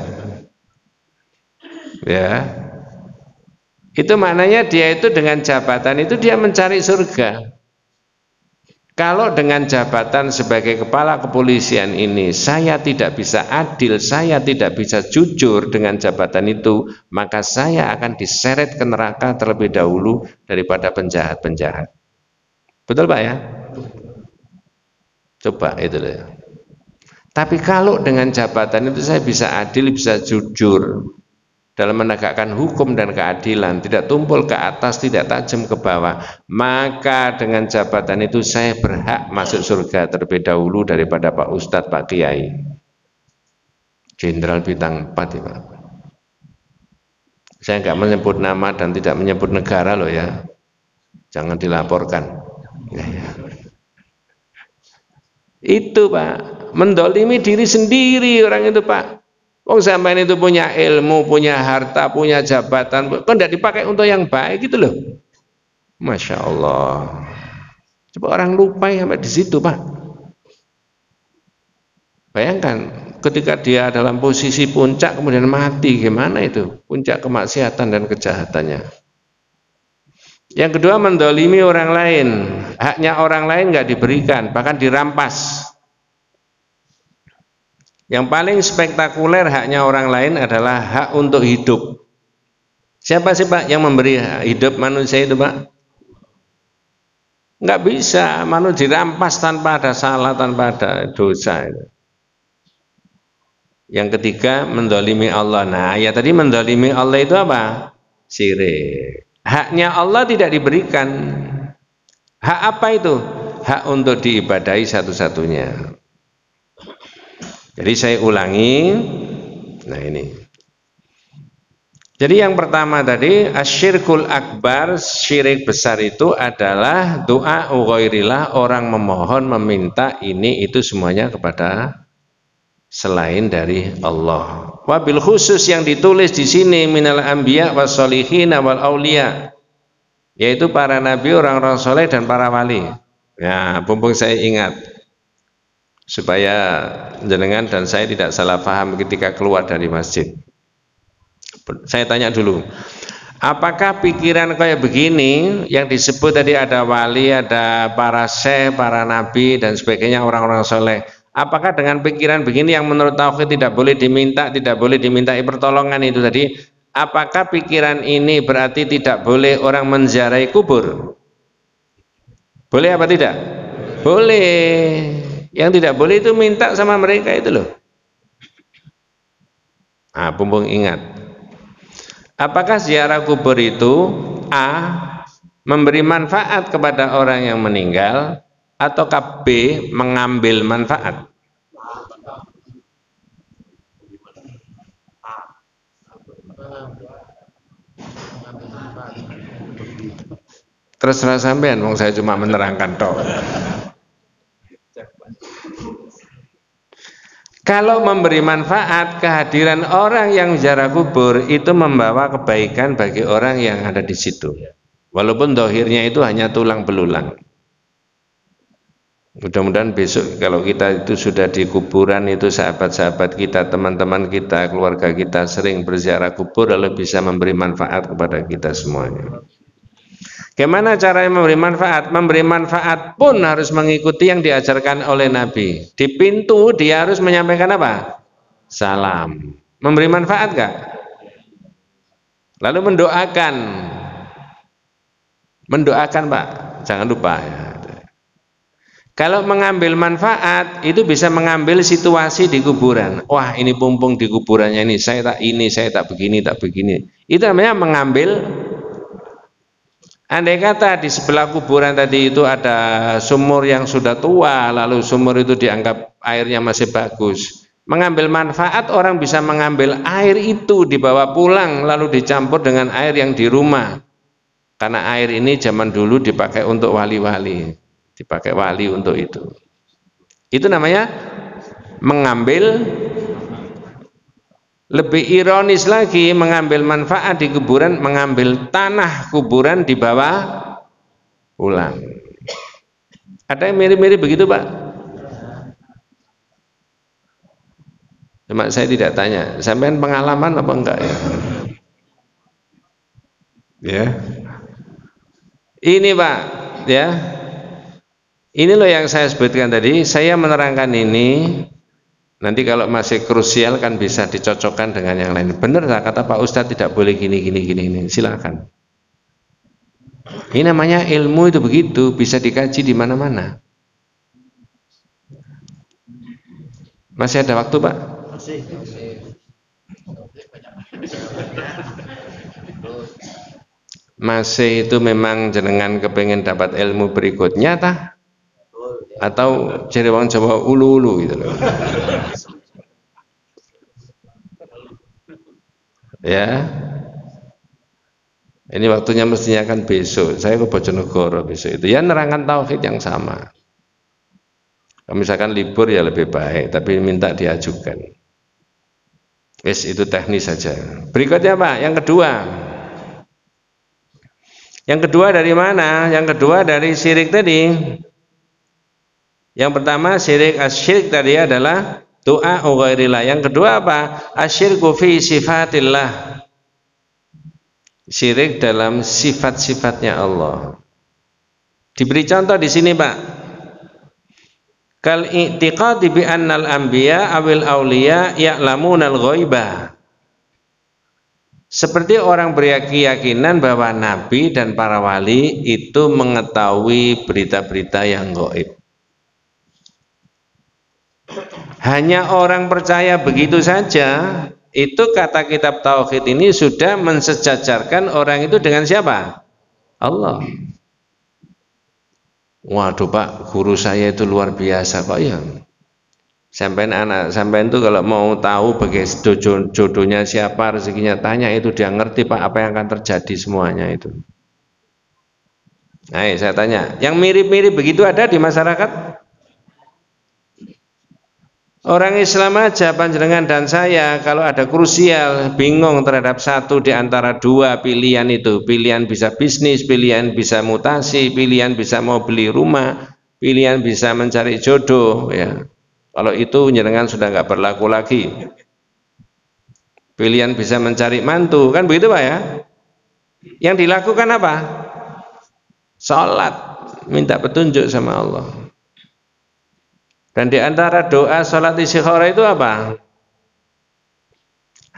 Ya. Itu maknanya dia itu dengan jabatan itu dia mencari surga. Kalau dengan jabatan sebagai kepala kepolisian ini saya tidak bisa adil, saya tidak bisa jujur dengan jabatan itu, maka saya akan diseret ke neraka terlebih dahulu daripada penjahat-penjahat. Betul Pak ya? Coba itu ya. Tapi kalau dengan jabatan itu saya bisa adil, bisa jujur dalam menegakkan hukum dan keadilan, tidak tumpul ke atas, tidak tajam ke bawah, maka dengan jabatan itu saya berhak masuk surga terlebih dahulu daripada Pak Ustadz, Pak Kiai. Jenderal Bintang 4 ya Pak. Saya nggak menyebut nama dan tidak menyebut negara loh ya, jangan dilaporkan. Itu Pak, mendolimi diri sendiri orang itu Pak. Wong sampean itu punya ilmu, punya harta, punya jabatan, kok tidak dipakai untuk yang baik gitu loh. Masya Allah. Coba orang lupa sampai di situ Pak. Bayangkan ketika dia dalam posisi puncak kemudian mati, gimana itu? Puncak kemaksiatan dan kejahatannya. Yang kedua, mendolimi orang lain. Haknya orang lain nggak diberikan, bahkan dirampas. Yang paling spektakuler haknya orang lain adalah hak untuk hidup. Siapa sih Pak yang memberi hak hidup manusia itu Pak? Nggak bisa, manusia dirampas tanpa ada salah, tanpa ada dosa. Yang ketiga, mendolimi Allah. Nah, ya tadi mendolimi Allah itu apa? Syirik. Haknya Allah tidak diberikan. Hak apa itu? Hak untuk diibadahi satu-satunya. Jadi saya ulangi. Nah ini. Jadi yang pertama tadi, asyirkul akbar, syirik besar itu adalah doa ghairillah, orang memohon, meminta ini itu semuanya kepada selain dari Allah. Wabil khusus yang ditulis di sini minal anbiya wassolihin wal aulia, yaitu para nabi, orang-orang soleh dan para wali. Ya, mumpung saya ingat supaya jenengan dan saya tidak salah paham ketika keluar dari masjid. Saya tanya dulu, apakah pikiran kayak begini yang disebut tadi ada wali, ada para syekh, para nabi dan sebagainya, orang-orang soleh, apakah dengan pikiran begini yang menurut tauhid tidak boleh diminta, tidak boleh dimintai pertolongan itu tadi, apakah pikiran ini berarti tidak boleh orang menziarahi kubur? Boleh apa tidak? Boleh. Yang tidak boleh itu minta sama mereka itu loh. Nah, mumpung ingat, apakah ziarah kubur itu A, memberi manfaat kepada orang yang meninggal, atau B, mengambil manfaat? Terserah sampean, wong saya cuma menerangkan toh. Kalau memberi manfaat, kehadiran orang yang ziarah kubur itu membawa kebaikan bagi orang yang ada di situ. Walaupun dohirnya itu hanya tulang belulang. Mudah-mudahan besok kalau kita itu sudah di kuburan itu sahabat-sahabat kita, teman-teman kita, keluarga kita sering berziarah kubur lalu bisa memberi manfaat kepada kita semuanya. Bagaimana caranya memberi manfaat? Memberi manfaat pun harus mengikuti yang diajarkan oleh Nabi. Di pintu dia harus menyampaikan apa? Salam. Memberi manfaat gak? Lalu mendoakan. Mendoakan Pak, jangan lupa ya. Kalau mengambil manfaat itu bisa mengambil situasi di kuburan. Wah ini pumpung di kuburannya ini, saya tak begini, tak begini. Itu namanya mengambil. Andai kata di sebelah kuburan tadi itu ada sumur yang sudah tua, lalu sumur itu dianggap airnya masih bagus. Mengambil manfaat, orang bisa mengambil air itu dibawa pulang lalu dicampur dengan air yang di rumah. Karena air ini zaman dulu dipakai untuk wali-wali, dipakai wali untuk itu. Itu namanya mengambil. Lebih ironis lagi, mengambil manfaat di kuburan, mengambil tanah kuburan dibawa pulang. Ada yang mirip-mirip begitu Pak? Cuma saya tidak tanya, sampean pengalaman apa enggak ya? Ya. Ini Pak, ya. Ini loh yang saya sebutkan tadi, saya menerangkan ini. Nanti kalau masih krusial kan bisa dicocokkan dengan yang lain. Benar tak kata Pak Ustadz tidak boleh gini. Silakan. Ini namanya ilmu itu begitu, bisa dikaji di mana-mana. Masih ada waktu Pak? Masih itu memang jenengan kepengen dapat ilmu berikutnya tah? Atau jadi orang Jawa ulu-ulu gitu loh. Ya. Ini waktunya mestinya kan besok. Saya ke Bojonegoro besok itu. Ya nerangkan tauhid yang sama. Kalau misalkan libur ya lebih baik, tapi minta diajukan. Wes itu teknis saja. Berikutnya Pak, yang kedua. Yang kedua dari mana? Yang kedua dari syirik tadi. Yang pertama syirik asyirik tadi adalah doa ghairillah. Yang kedua apa? Asyirku fi sifatillah. Syirik dalam sifat-sifatnya Allah. Diberi contoh di sini Pak. Kal i'tiqadi bi annal anbiya awil auliya ya'lamunal ghaibah. Seperti orang berkeyakinan bahwa nabi dan para wali itu mengetahui berita-berita yang gaib. Hanya orang percaya begitu saja, itu kata kitab tauhid ini sudah mensejajarkan orang itu dengan siapa? Allah. Waduh Pak, guru saya itu luar biasa Pak ya. Sampai anak sampai itu kalau mau tahu bagaimana jodohnya siapa, rezekinya, tanya itu, dia ngerti Pak apa yang akan terjadi semuanya itu. Nah, saya tanya, yang mirip-mirip begitu ada di masyarakat? Orang Islam aja panjenengan dan saya kalau ada krusial bingung terhadap satu di antara dua pilihan itu, pilihan bisa bisnis, pilihan bisa mutasi, pilihan bisa mau beli rumah, pilihan bisa mencari jodoh ya. Kalau itu jenengan sudah nggak berlaku lagi. Pilihan bisa mencari mantu, kan begitu Pak ya? Yang dilakukan apa? Sholat, minta petunjuk sama Allah. Dan di antara doa sholat istikharah itu apa?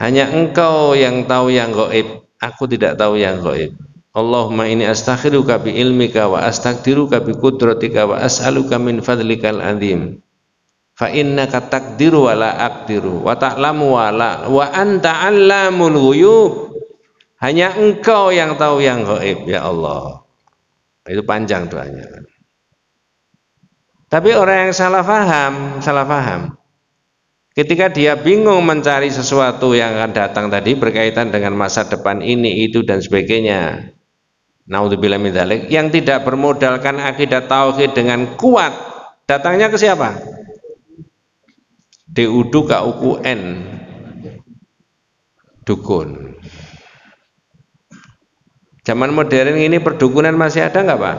Hanya engkau yang tahu yang gaib, aku tidak tahu yang gaib. Allahumma inni astakhiruka bi ilmika wa astaqdiruka bi qudratika wa as'aluka min fadlikal azim. Fa innaka taqdiru wa la aqdiru wa ta'lamu wa anta 'allamul ghuyub. Hanya engkau yang tahu yang gaib ya Allah. Itu panjang doanya. Tapi orang yang salah paham. Ketika dia bingung mencari sesuatu yang akan datang tadi berkaitan dengan masa depan ini itu dan sebagainya. Naudzubillah min dzalik, yang tidak bermodalkan akidah tauhid dengan kuat, datangnya ke siapa? DUDU KUN, dukun. Zaman modern ini perdukunan masih ada nggak Pak?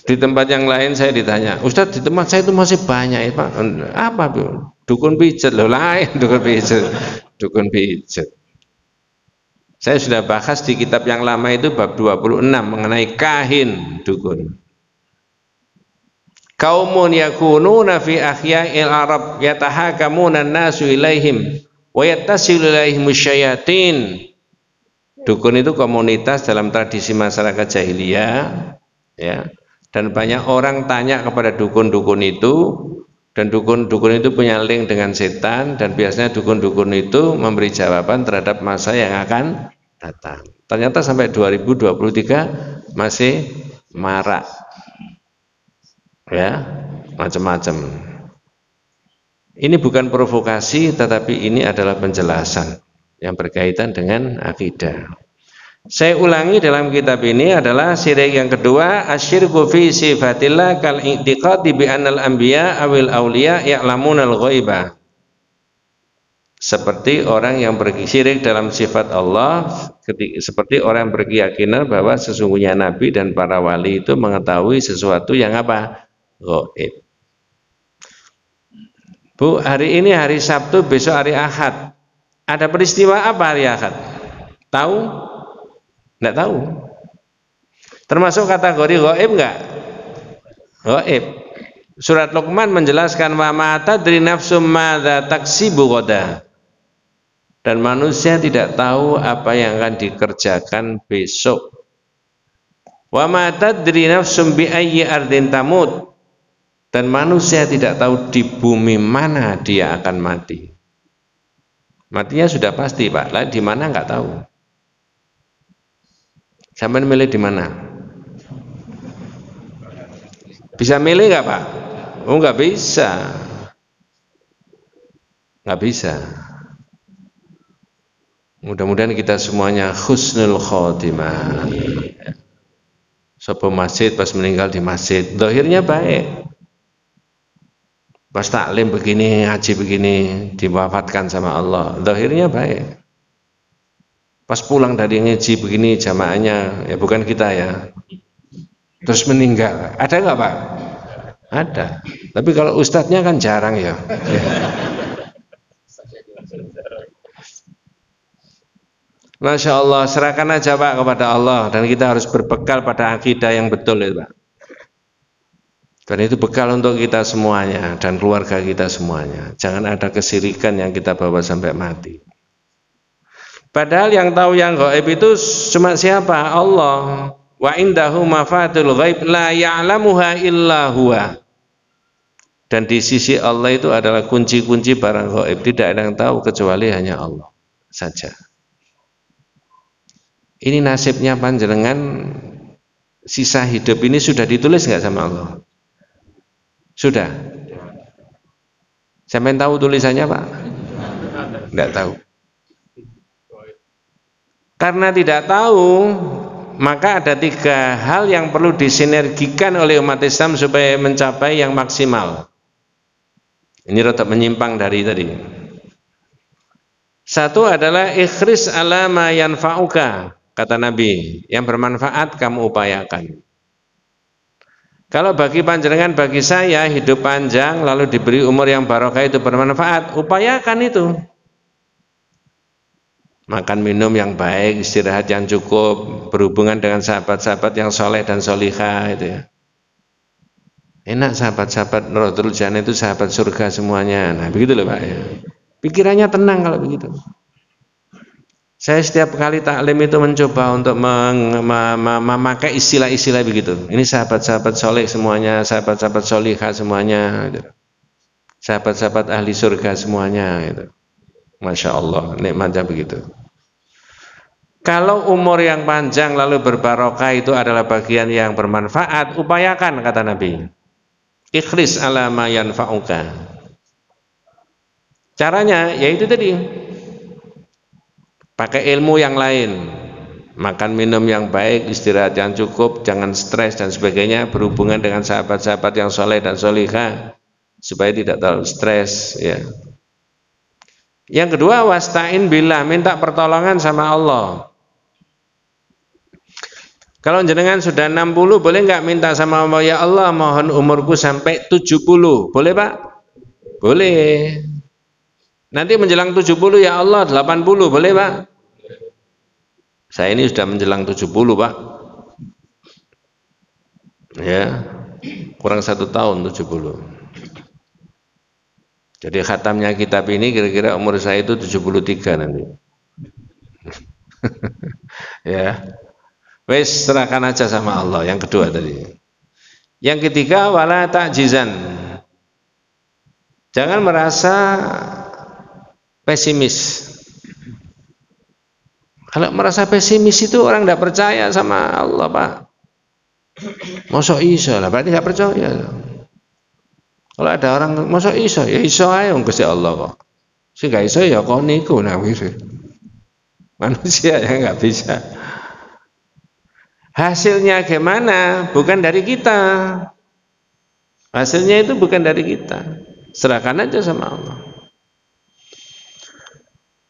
Di tempat yang lain saya ditanya, Ustadz di tempat saya itu masih banyak ya Pak. Apa Bu? Dukun pijet loh, lain dukun pijet. Dukun pijet. Saya sudah bahas di kitab yang lama itu bab 26 mengenai kahin dukun. Kaumun yakununa fi ahya'il Arab yatahakamuna an-nasu ilaihim wa yattasilu ilaihim syayatin. Dukun itu komunitas dalam tradisi masyarakat jahiliyah ya. Dan banyak orang tanya kepada dukun-dukun itu, dan dukun-dukun itu punya link dengan setan, dan biasanya dukun-dukun itu memberi jawaban terhadap masa yang akan datang. Ternyata sampai 2023 masih marak ya, macam-macam. Ini bukan provokasi, tetapi ini adalah penjelasan yang berkaitan dengan akidah. Saya ulangi, dalam kitab ini adalah syirik yang kedua, asyirku fi sifatillah kal i'tiqadi bi annal anbiya awil auliya ya'lamunal ghaibah. Seperti orang yang bersyirik dalam sifat Allah, seperti orang yang berkeyakinan bahwa sesungguhnya nabi dan para wali itu mengetahui sesuatu yang apa? Gaib. Bu, hari ini hari Sabtu, besok hari Ahad. Ada peristiwa apa hari Ahad? Tahu? Tidak tahu. Termasuk kategori gaib enggak? Gaib. Surat Luqman menjelaskan wa ma tadri nafsum madza taksibu ghadan. Dan manusia tidak tahu apa yang akan dikerjakan besok. Wa ma tadri nafsum bi ayyi ardin tamut. Dan manusia tidak tahu di bumi mana dia akan mati. Matinya sudah pasti Pak, lah di mana enggak tahu. Sampai milih di mana? Bisa milih nggak Pak? Oh nggak bisa, nggak bisa. Mudah-mudahan kita semuanya husnul khotimah. Sopo masjid pas meninggal di masjid, zahirnya baik. Pas taklim begini, ngaji begini, diwafatkan sama Allah, zahirnya baik. Pas pulang dari ngaji begini jamaahnya, ya bukan kita ya, terus meninggal, ada nggak Pak? Ada. Tapi kalau ustadznya kan jarang ya. Masya Allah, serahkan aja Pak kepada Allah, dan kita harus berbekal pada akidah yang betul ya Pak. Dan itu bekal untuk kita semuanya dan keluarga kita semuanya. Jangan ada kesirikan yang kita bawa sampai mati. Padahal yang tahu yang gaib itu cuma siapa? Allah. Wa indahu mafatul ghaib la ya'lamuha illa huwa. Dan di sisi Allah itu adalah kunci-kunci barang gaib, tidak ada yang tahu kecuali hanya Allah saja. Ini nasibnya panjenengan, sisa hidup ini sudah ditulis nggak sama Allah? Sudah. Sampai tahu tulisannya Pak? Tidak tahu. Karena tidak tahu, maka ada 3 hal yang perlu disinergikan oleh umat Islam supaya mencapai yang maksimal. Ini rada menyimpang dari tadi. Satu adalah ikhris ala ma yanfa'uka, kata Nabi, yang bermanfaat kamu upayakan. Kalau bagi panjenengan, bagi saya hidup panjang lalu diberi umur yang barokah itu bermanfaat, upayakan itu. Makan minum yang baik, istirahat yang cukup, berhubungan dengan sahabat-sahabat yang soleh dan solihah itu ya. Enak sahabat-sahabat Nuratul Jannah itu sahabat surga semuanya. Nah begitu loh Pak ya. Pikirannya tenang kalau begitu. Saya setiap kali taklim itu mencoba untuk memakai istilah-istilah begitu. Ini sahabat-sahabat soleh semuanya, sahabat-sahabat solihah semuanya, gitu. Sahabat-sahabat ahli surga semuanya. Gitu. Masya Allah, nikmatnya begitu. Kalau umur yang panjang lalu berbarokah itu adalah bagian yang bermanfaat, upayakan kata Nabi. Ikhlis ala ma yanfa'uka. Caranya yaitu tadi. Pakai ilmu yang lain, makan minum yang baik, istirahat yang cukup, jangan stres dan sebagainya, berhubungan dengan sahabat-sahabat yang soleh dan solihah supaya tidak terlalu stres ya. Yang kedua, wasta'in billah, minta pertolongan sama Allah. Kalau jenengan sudah 60, boleh nggak minta sama Allah, ya Allah mohon umurku sampai 70, boleh Pak? Boleh. Nanti menjelang 70 ya Allah 80, boleh Pak? Saya ini sudah menjelang 70 Pak. Ya, kurang 1 tahun 70. Jadi khatamnya kitab ini kira-kira umur saya itu 73 nanti. Ya. Wes serahkan aja sama Allah. Yang kedua tadi. Yang ketiga, wala ta'jizan. Jangan merasa pesimis. Kalau merasa pesimis itu orang tidak percaya sama Allah Pak. Masa iso lah, berarti nggak percaya. Kalau ada orang masa iso, ya iso aja Gusti Allah kok. Sing gak iso ya kok niku nah gitu. Manusia yang nggak bisa. Hasilnya gimana? Bukan dari kita. Hasilnya itu bukan dari kita. Serahkan aja sama Allah.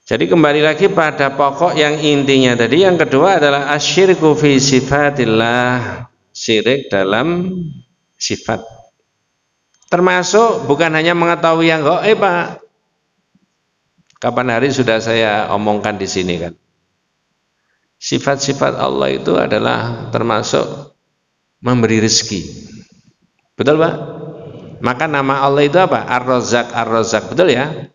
Jadi kembali lagi pada pokok yang intinya tadi. Yang kedua adalah asyirku fi sifatillah, syirik dalam sifat. Termasuk bukan hanya mengetahui yang gaib Pak. Kapan hari sudah saya omongkan di sini kan. Sifat-sifat Allah itu adalah termasuk memberi rezeki. Betul Pak? Maka nama Allah itu apa? Ar-Razzaq, Ar-Razzaq. Betul ya?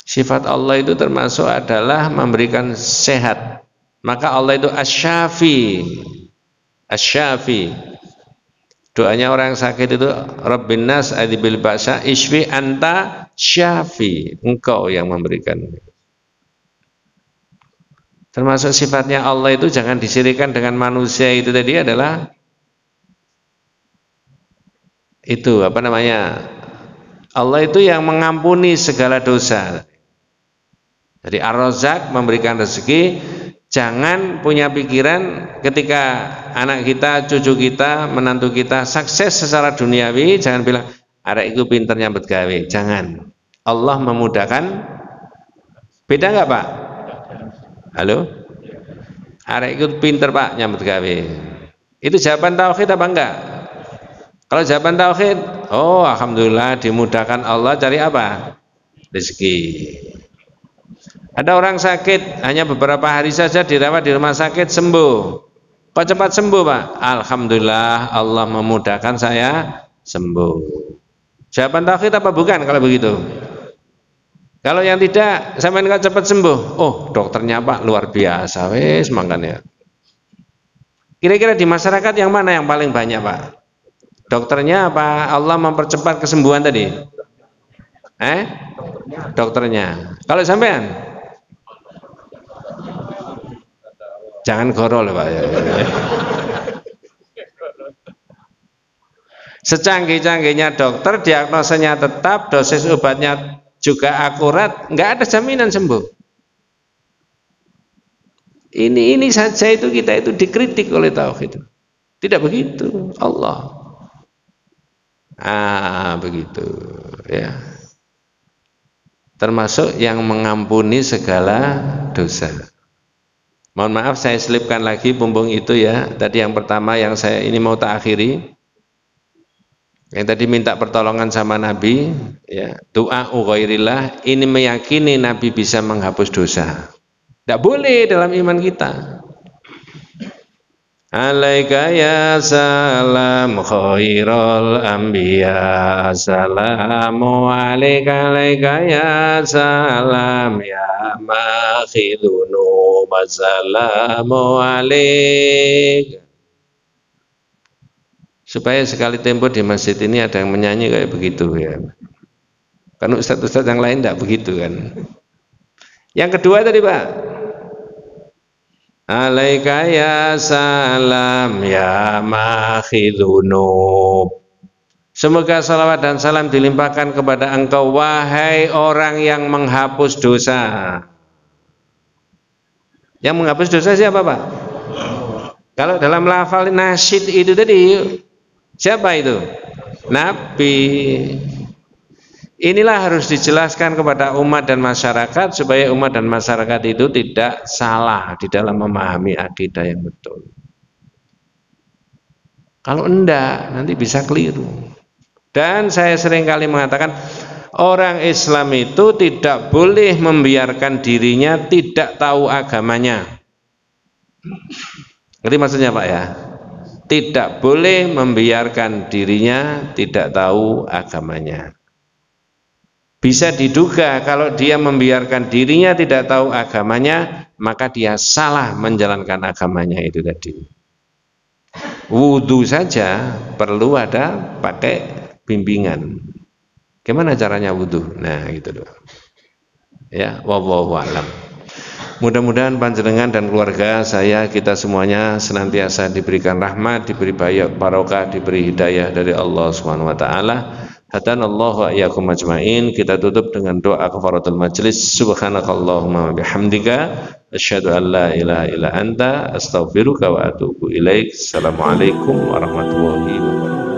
Sifat Allah itu termasuk adalah memberikan sehat. Maka Allah itu Asy-Syafi. Asy-Syafi. Doanya orang yang sakit itu Rabbin nas adibil ba'sa ishfi anta syafi. Engkau yang memberikan. Termasuk sifatnya Allah itu jangan disirikan dengan manusia itu tadi adalah itu apa namanya? Allah itu yang mengampuni segala dosa. Jadi Ar-Razzaq memberikan rezeki, Jangan punya pikiran ketika anak kita, cucu kita, menantu kita sukses secara duniawi, jangan bilang arek itu pinter nyambet gawe. Jangan. Allah memudahkan. Beda nggak Pak? Halo? Arek itu pinter Pak nyambet gawe. Itu jawaban tauhid apa enggak? Kalau jawaban tauhid, oh alhamdulillah dimudahkan Allah cari apa? Rezeki. Ada orang sakit hanya beberapa hari saja dirawat di rumah sakit sembuh. Kok cepat sembuh Pak? Alhamdulillah Allah memudahkan saya sembuh. Jawaban tauhid apa bukan kalau begitu? Kalau yang tidak, sampai nggak cepat sembuh. Oh dokternya Pak luar biasa, wes makanya. Kira-kira di masyarakat yang mana yang paling banyak Pak? Dokternya apa Allah mempercepat kesembuhan tadi? Dokternya. Kalau sampean? Jangan gorol Pak ya. Secanggih-canggihnya dokter, diagnosanya tetap, dosis obatnya juga akurat, nggak ada jaminan sembuh. Ini saja itu kita itu dikritik oleh tauhid. Tidak begitu Allah. Begitu ya. Termasuk yang mengampuni segala dosa. Mohon maaf saya selipkan lagi bumbung itu ya. Tadi yang pertama yang saya ini mau tak akhiri. Yang tadi minta pertolongan sama Nabi ya, doa ghairillah, ini meyakini Nabi bisa menghapus dosa. Tidak boleh dalam iman kita. Alaika ya salam khairul anbiya, assalamu alaika ya salam ya makhidunu, wassalamu alaika. Supaya sekali tempo di masjid ini ada yang menyanyi kayak begitu ya. Kan ustadz-ustadz yang lain tidak begitu kan. Yang kedua tadi Pak, alaika ya salam ya makhidunub. Semoga salawat dan salam dilimpahkan kepada engkau wahai orang yang menghapus dosa. Yang menghapus dosa siapa Pak? Kalau dalam lafal nasyid itu tadi, siapa itu? Nabi. Inilah harus dijelaskan kepada umat dan masyarakat supaya umat dan masyarakat itu tidak salah di dalam memahami akidah yang betul. Kalau enggak, nanti bisa keliru. Dan saya sering kali mengatakan, orang Islam itu tidak boleh membiarkan dirinya tidak tahu agamanya. Ngerti maksudnya Pak ya? Tidak boleh membiarkan dirinya tidak tahu agamanya. Bisa diduga kalau dia membiarkan dirinya tidak tahu agamanya, maka dia salah menjalankan agamanya itu tadi. Wudhu saja perlu ada pakai bimbingan. Gimana caranya wudhu? Nah gitu loh. Ya, wallahu a'lam. Mudah-mudahan panjenengan dan keluarga saya, kita semuanya senantiasa diberikan rahmat, diberi barokah, diberi hidayah dari Allah Subhanahu wa taala. Hadanallahu wa iyyakum ajmain. Kita tutup dengan doa kafaratul majlis. Subhanakallahumma wa bihamdika asyhadu an la ilaha illa anta astaghfiruka wa atubu ilaik. Assalamualaikum warahmatullahi wabarakatuh.